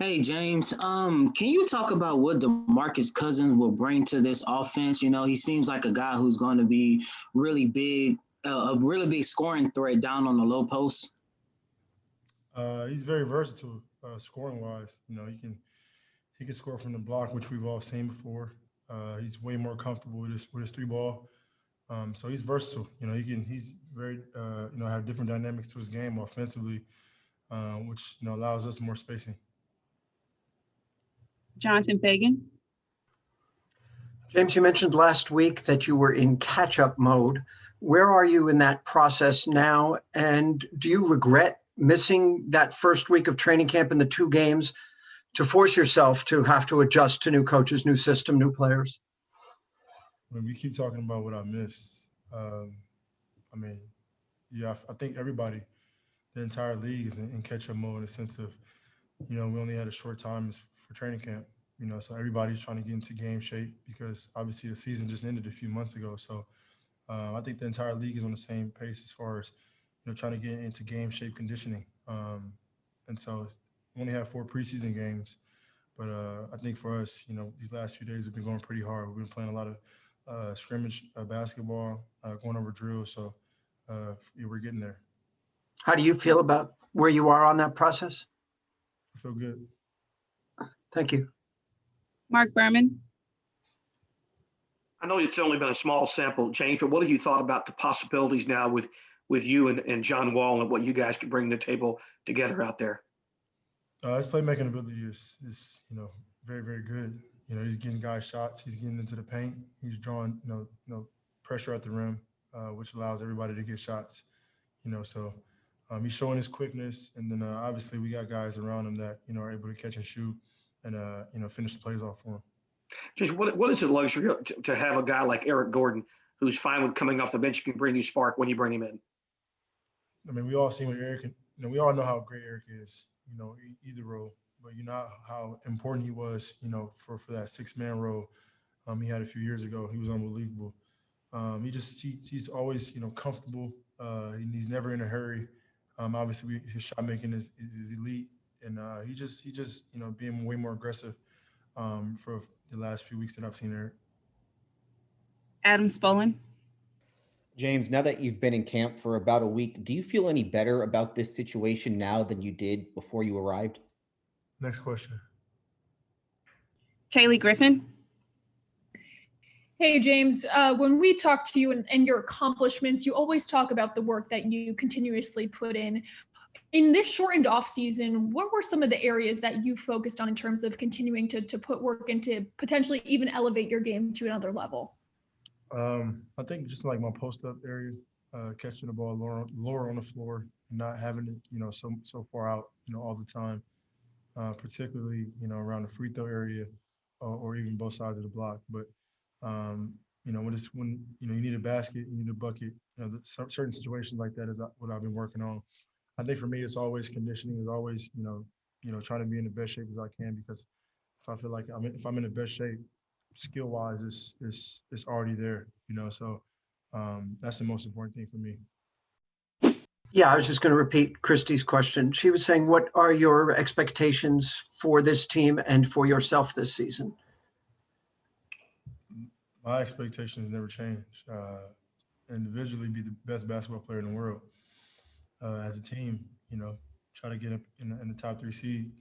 Hey James, can you talk about what DeMarcus Cousins will bring to this offense? You know, he seems like a guy who's going to be really big, a really big scoring threat down on the low post. He's very versatile, scoring wise. He can score from the block, which we've all seen before. He's way more comfortable with his three ball. So he's versatile. He's very have different dynamics to his game offensively, which allows us more spacing. Jonathan Fagan. James, you mentioned last week that you were in catch-up mode. Where are you in that process now? And do you regret missing that first week of training camp and the two games to force yourself to have to adjust to new coaches, new system, new players? When we keep talking about what I missed, I mean, yeah, I think everybody, the entire league is in catch-up mode in the sense of, we only had a short time for training camp. So everybody's trying to get into game shape because obviously the season just ended a few months ago. So I think the entire league is on the same pace as far as trying to get into game shape conditioning. And so we only have 4 preseason games, but I think for us, these last few days we've been going pretty hard. We've been playing a lot of scrimmage basketball, going over drills. So yeah, we're getting there. How do you feel about where you are on that process? I feel good. Thank you. Mark Berman. I know it's only been a small sample, James, but what have you thought about the possibilities now with you and John Wall and what you guys could bring to the table together out there? His playmaking ability is very, very good. He's getting guys shots. He's getting into the paint. He's drawing pressure at the rim, which allows everybody to get shots. So he's showing his quickness, and then obviously we got guys around him that are able to catch and shoot and finish the plays off for him. James, what is it luxury to have a guy like Eric Gordon who's fine with coming off the bench, can bring you spark when you bring him in? I mean, we all seen what Eric, we all know how great Eric is, either role, but how important he was, for that 6-man role he had a few years ago. He was unbelievable. He's always, comfortable. He's never in a hurry. Obviously, his shot making is elite, and he just being way more aggressive for the last few weeks that I've seen Eric. Adam Spollen. James, now that you've been in camp for about a week, do you feel any better about this situation now than you did before you arrived? Next question. Kaylee Griffin. Hey, James, when we talk to you and your accomplishments, you always talk about the work that you continuously put in. In this shortened off season, what were some of the areas that you focused on in terms of continuing to put work into potentially even elevate your game to another level? I think just like my post-up area, catching the ball lower on the floor, and not having it, so far out, all the time, particularly, around the free throw area or even both sides of the block. But, when you need a basket, you need a bucket, certain situations like that is what I've been working on. I think for me, it's always conditioning, is always, trying to be in the best shape as I can, because if I feel like if I'm in the best shape, skill wise, it's already there, So that's the most important thing for me. Yeah, I was just going to repeat Christy's question. She was saying, what are your expectations for this team and for yourself this season? My expectations never change. Individually, be the best basketball player in the world. As a team, try to get up in the top 3 seed,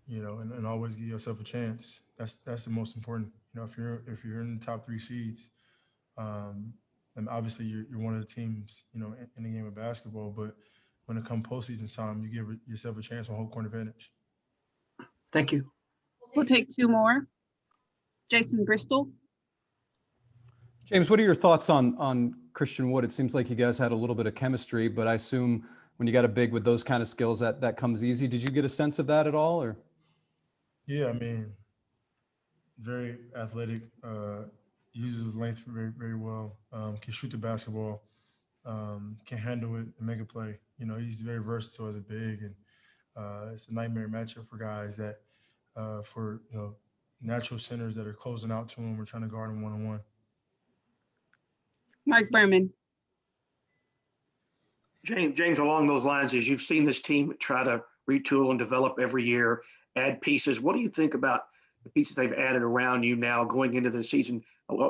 and always give yourself a chance. That's the most important. If you're in the top 3 seeds, and obviously you're one of the teams, in the game of basketball. But when it comes postseason time, you give yourself a chance on home court advantage. Thank you. We'll take 2 more. Jason Bristol. James, what are your thoughts on Christian Wood? It seems like you guys had a little bit of chemistry, but I assume when you got a big with those kind of skills, that comes easy. Did you get a sense of that at all, or? Yeah, I mean, very athletic, uses his length very, very well, can shoot the basketball, can handle it and make a play. He's very versatile as a big, and it's a nightmare matchup for guys that, for natural centers that are closing out to him or trying to guard him one-on-one. Mark Berman. James, along those lines, as you've seen this team try to retool and develop every year, add pieces. What do you think about the pieces they've added around you now going into the season?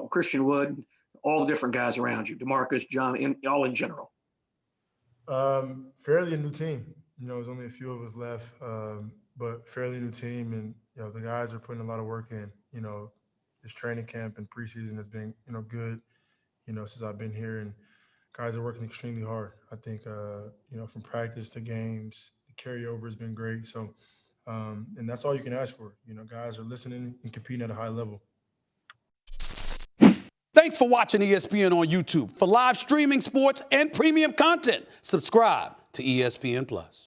Christian Wood, all the different guys around you, DeMarcus, John, all in general. Fairly a new team. There's only a few of us left, but fairly new team, and the guys are putting a lot of work in. This training camp and preseason has been good. Since I've been here, and guys are working extremely hard. I think from practice to games, the carryover has been great. So, and that's all you can ask for. Guys are listening and competing at a high level. Thanks for watching ESPN on YouTube. For live streaming, sports, and premium content, subscribe to ESPN+.